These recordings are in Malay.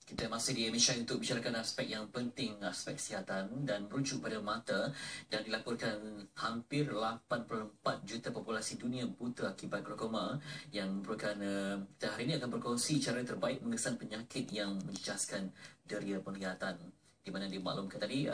Kita masih di Malaysia untuk bicarakan aspek yang penting, aspek kesihatan dan merujuk pada mata, dan dilaporkan hampir 84 juta populasi dunia buta akibat glaukoma, yang merupakan kita hari ini akan berkongsi cara terbaik mengesan penyakit yang menjejaskan deria penglihatan, di mana dimaklumkan tadi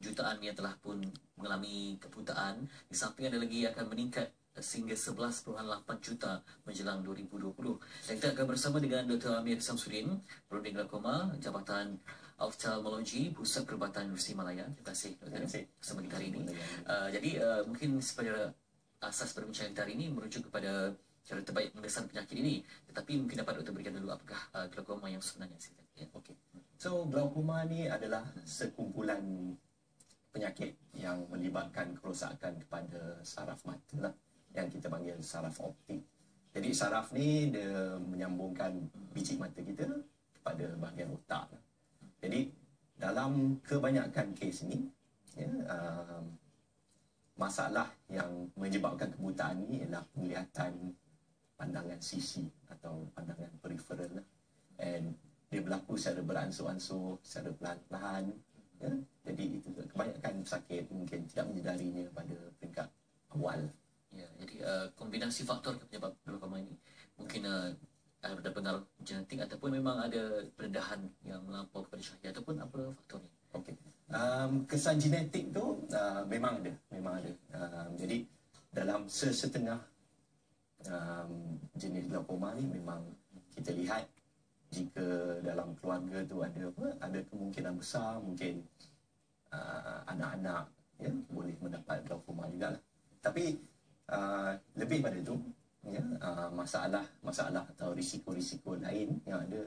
jutaan yang telah pun mengalami kebutaan. Di samping ada lagi akan meningkat sehingga 11.8 juta menjelang 2020. Dan kita akan bersama dengan Dr. Amir Samsudin, Perunding Glaukoma, Jabatan Oftalmologi, Pusat Perubatan Universiti Malaya. Terima kasih Dr. bersama kita hari ini. Jadi mungkin sepada asas perbincangan kita hari ini merujuk kepada cara terbaik mengesan penyakit ini. Tetapi mungkin dapat Dr. berikan dulu apakah glaukoma yang sebenarnya. Ya. Okey. So glaukoma ni adalah sekumpulan penyakit yang melibatkan kerosakan kepada saraf mata lah, yang kita panggil saraf optik. Jadi saraf ni dia menyambungkan biji mata kita kepada bahagian otak. Jadi dalam kebanyakan kes ni, ya, masalah yang menyebabkan kebutaan ni ialah penglihatan pandangan sisi atau pandangan periferal lah. And dia berlaku secara beransur-ansur, secara perlahan-lahan. Ya. Jadi itu kebanyakan sakit mungkin tidak menyedarinya pada peringkat awal. Ya, jadi kombinasi faktor penyebab glaukoma ini mungkin ada pengaruh genetik ataupun memang ada perendahan yang melampau kepada cahaya, ataupun apa faktornya? Okey. Kesan genetik tu memang ada. Jadi dalam sesetengah jenis glaukoma ni memang kita lihat jika dalam keluarga tu ada kemungkinan besar mungkin anak-anak ya boleh mendapat glaukoma jugalah. Tapi lebih pada itu, ya, masalah atau risiko-risiko lain yang ada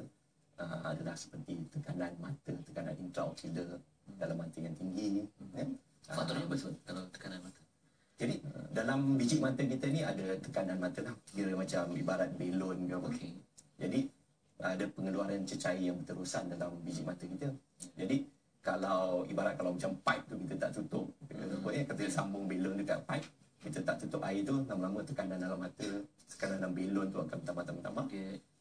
adalah seperti tekanan mata, tekanan intraocular dalam mata yang tinggi. Ya. Faktornya apa sebab kalau tekanan mata? Jadi dalam biji mata kita ni ada tekanan mata lah, kira macam ibarat belon ke apa. Okay. Jadi ada pengeluaran cecair yang berterusan dalam biji mata kita. Jadi kalau macam pipe tu kita tak tutup, kita sambung belon dekat pipe, kita tak tutup air tu, lama-lama tekanan dalam mata, tekanan dalam belon tu akan bertambah.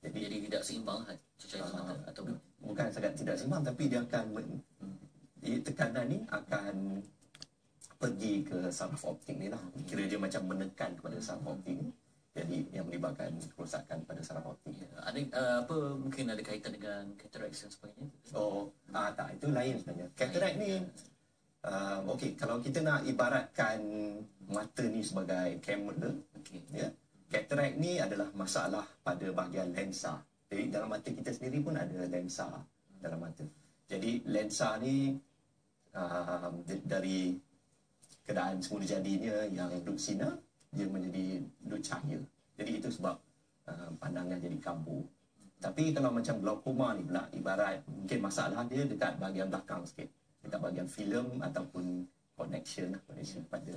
Jadi tidak seimbang cecair mata, atau bukan sangat tidak seimbang, tapi dia akan tekanan ni akan pergi ke saraf optik ni lah. Kira dia macam menekan kepada saraf optik ni. Jadi yang melibatkan kerosakan pada saraf optik. Ada mungkin ada kaitan dengan katarak dan sebagainya? Tak, itu lain sebenarnya. Katarak ni okey, kalau kita nak ibaratkan mata ni sebagai kamera, ya. Katarak ni adalah masalah pada bahagian lensa. Jadi dalam mata kita sendiri pun ada lensa dalam mata. Jadi lensa ni dari keadaan semula jadinya yang duduk sinar, dia menjadi duduk cahaya. Jadi itu sebab pandangan jadi kabur. Tapi kalau macam glaukoma ni pula, ibarat mungkin masalah dia dekat bahagian belakang sikit, dekat bahagian filem ataupun connection pada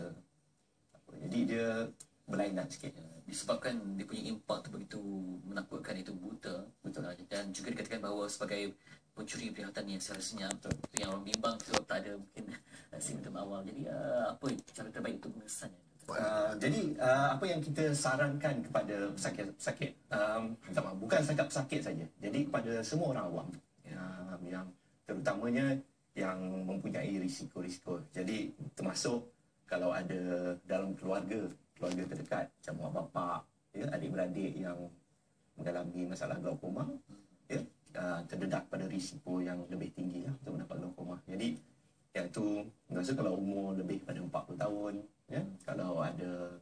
apa. Jadi dia berlainan sikit. Disebabkan dia punya impak tu begitu menakutkan, itu buta. Betul. Dan juga dikatakan bahawa sebagai pencuri penglihatan yang seharusnya yang orang bimbang tu tak ada mungkin simptom awal. Jadi apa cara terbaik untuk mengesannya? Jadi apa yang kita sarankan kepada pesakit, bukan setakat pesakit saja. Jadi kepada semua orang awam yang terutamanya yang mempunyai risiko-risiko. Jadi termasuk kalau ada dalam keluarga terdekat macam mak bapak, ya, adik-beradik yang mengalami masalah glaukoma, ya, terdedah pada risiko yang lebih tinggi lah untuk mendapat glaukoma. Jadi iaitu rasa kalau umur lebih pada 40 tahun, ya, kalau ada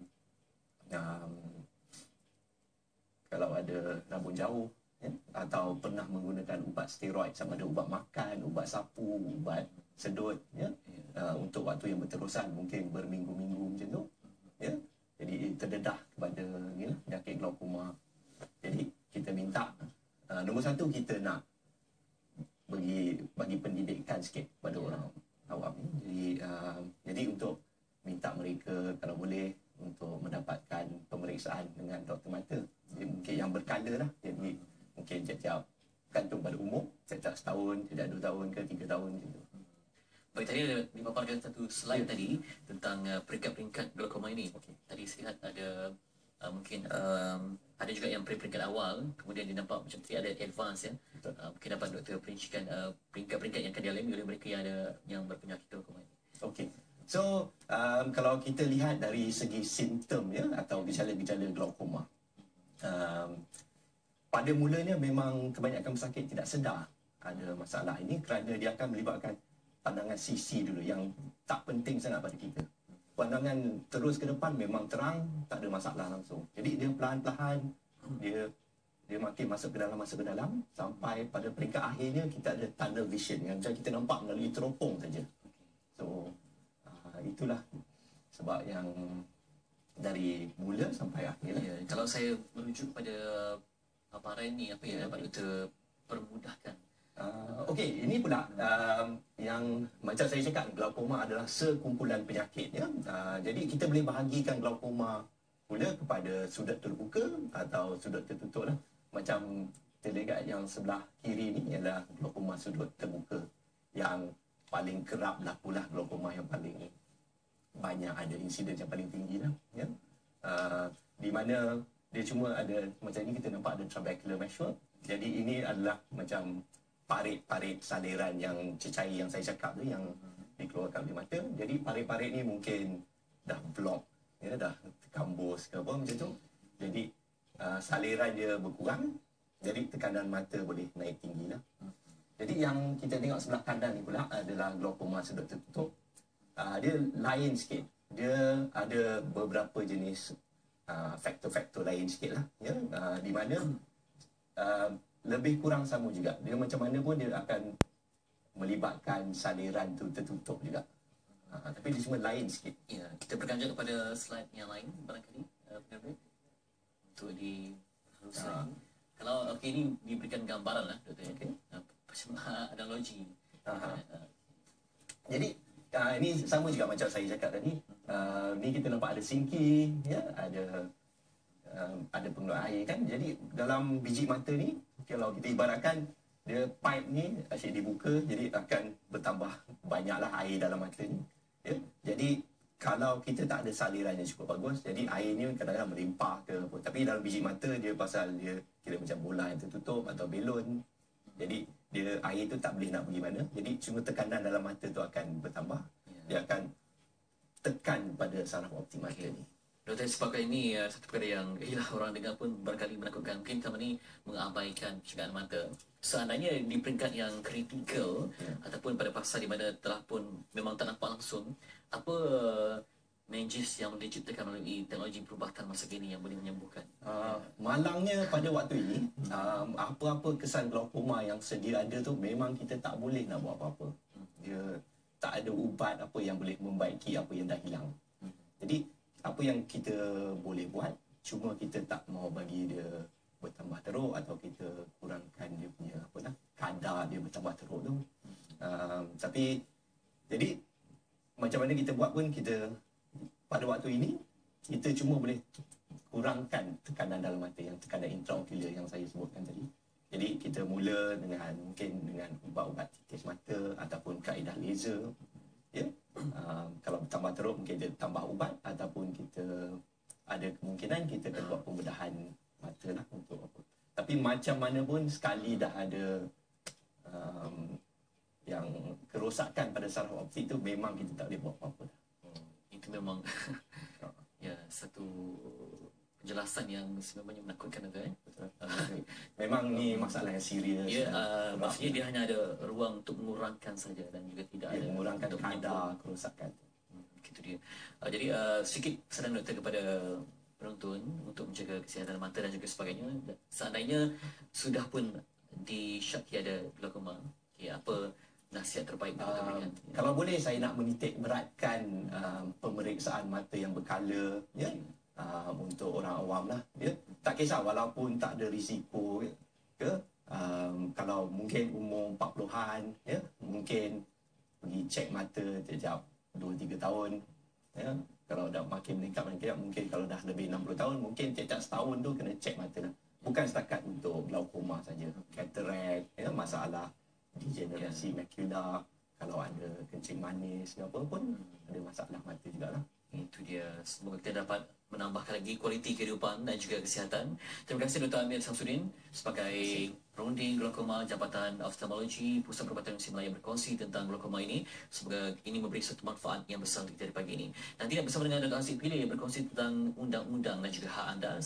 rambut jauh, ya, atau pernah menggunakan ubat steroid, sama ada ubat makan, ubat sapu, ubat sedut, ya, untuk waktu yang berterusan, mungkin berminggu-minggu macam tu, ya. Jadi terdedah kepada penyakit glaukoma. Jadi kita minta nombor satu, kita nak bagi pendidikan sikit pada orang awam ni. Jadi untuk minta mereka kalau boleh untuk mendapatkan pemeriksaan dengan doktor mata. Jadi mungkin yang berkala lah. Jadi mungkin tiap-tiap gantung pada umur, tiap-tiap setahun, tidak 2 tahun ke 3 tahun gitu. Baik, tadi ada dipaparkan satu slide tadi tentang peringkat-peringkat glaukoma ini. Tadi saya lihat ada mungkin ada juga yang peringkat awal, kemudian dia nampak macam ada advance ya. Mungkin dapat doktor perincikan peringkat-peringkat yang akan dialami oleh mereka yang berpenyakit glaukoma ini. Okey. So, kalau kita lihat dari segi simptom ya atau gejala-gejala glaukoma. Pada mulanya memang kebanyakan pesakit tidak sedar ada masalah ini kerana dia akan melibatkan pandangan sisi dulu yang tak penting sangat pada kita. Pandangan terus ke depan memang terang, tak ada masalah langsung. Jadi dia perlahan-lahan dia makin masuk ke dalam sampai pada peringkat akhirnya kita ada tunnel vision yang macam kita nampak melalui teropong saja. So itulah sebab yang dari mula sampai akhir. Ya, kalau saya merujuk pada paparan ni apa yang dapat doktor permudahkan. Okey, ini pula yang macam saya cakap, glaukoma adalah sekumpulan penyakit ya. Jadi kita boleh bahagikan glaukoma pula kepada sudut terbuka atau sudut tertutup lah. Macam terlihat yang sebelah kiri ni ialah glaukoma sudut terbuka yang paling kerap berlaku lah, glaukoma yang paling banyak ada insiden yang paling tinggi lah ya. Di mana dia cuma ada macam ni, kita nampak ada trabecular meshwork. Jadi ini adalah macam parit-parit saliran yang cecair yang saya cakap tu yang dikeluarkan oleh mata. Jadi parit-parit ni mungkin dah block ya, dah terkambus ke apa macam tu. Jadi saliran dia berkurang, jadi tekanan mata boleh naik tinggi lah. Jadi yang kita tengok sebelah kanan ni pula adalah glaukoma sudut tertutup. Dia lain sikit. Dia ada beberapa jenis faktor-faktor lain sikit lah ya, di mana lebih kurang sama juga. Dia macam mana pun dia akan melibatkan saliran tu tertutup juga. Tapi dia cuma lain sikit. Ya, kita berkanjak kepada slide yang lain barangkali penerbit untuk dihaluskan. Kalau okey, ini diberikan gambaran lah doktor. Okey. Macam analogi. Jadi ini sama juga macam saya cakap tadi. Ni kita nampak ada sinki ya, ada pengeluar air kan. Jadi dalam biji mata ni, kalau kita ibaratkan dia pipe ni asyik dibuka, jadi akan bertambah banyaklah air dalam mata ni ya. Jadi kalau kita tak ada saliran yang cukup bagus, jadi air ni kadang-kadang melimpah ke apa. Tapi dalam biji mata dia pasal dia kira macam bola yang tertutup atau belon, jadi dia air tu tak boleh nak pergi mana. Jadi cuma tekanan dalam mata tu akan bertambah. Dia akan tekan pada saraf optik mata ni. Doktor, sebabkan ini satu perkara yang orang dengar pun barangkali menakutkan. Mungkin kami ni mengabaikan pencegahan mata. Seandainya di peringkat yang kritikal ataupun pada fasa di mana telah pun memang tak nampak langsung, apa meninges yang diciptakan melalui teknologi perubatan masa kini yang boleh menyembuhkan? Malangnya pada waktu ini, apa-apa kesan glaukoma yang sedia ada tu memang kita tak boleh nak buat apa-apa. Dia tak ada ubat apa yang boleh membaiki apa yang dah hilang. Jadi apa yang kita boleh buat, cuma kita tak mau bagi dia bertambah teruk atau kita kurangkan dia punya kadar dia bertambah teruk tu. Tapi jadi macam mana kita buat pun, kita pada waktu ini kita cuma boleh kurangkan tekanan dalam mata, yang tekanan intraokular yang saya sebutkan tadi. Jadi kita mula mungkin dengan ubat-ubat titis mata ataupun kaedah laser ya. Kalau bertambah teruk mungkin kita tambah ubat, ataupun kita ada kemungkinan kita akan buat pembedahan mata lah untuk apa. Tapi macam mana pun, sekali dah ada yang kerosakan pada saraf optik tu, memang kita tak boleh buat apa-apa dah. Itu memang ya satu penjelasan yang sebenarnya menakutkan tu Memang ni masalah yang serius. Ya, maksudnya dia hanya ada ruang untuk mengurangkan saja dan juga tidak ada mengurangkan untuk kadar kerosakan. Gitu dia. Jadi sedikit pesanan doktor kepada penonton untuk menjaga kesihatan mata dan juga sebagainya. Seandainya sudah pun disyaki ada glaukoma, apa nasihat terbaik doktor berikan? Kalau boleh saya nak menitik beratkan pemeriksaan mata yang berkala ya. Untuk orang awam lah ya. Tak kisah walaupun tak ada risiko ke, kalau mungkin umur 40-an ya, mungkin pergi cek mata sejak 2-3 tahun ya. Kalau dah makin meningkat mungkin kalau dah lebih 60 tahun, mungkin tiap-tiap setahun tu kena cek mata lah. Bukan setakat untuk glaukoma saja, cataract ya, masalah degenerasi makula, kalau ada kencing manis ke apa pun ada masalah mata jugalah. Itu dia. Semoga kita dapat menambahkan lagi kualiti kehidupan dan juga kesihatan. Terima kasih Dr. Amir Samsudin sebagai Perunding Glaukoma Jabatan Oftalmologi Pusat Perubatan Universiti Melayu berkongsi tentang glaukoma ini. Semoga ini memberi satu manfaat yang besar kita di pagi ini. Nanti bersama dengan Dr. Hasib Pilih berkongsi tentang undang-undang dan juga hak anda.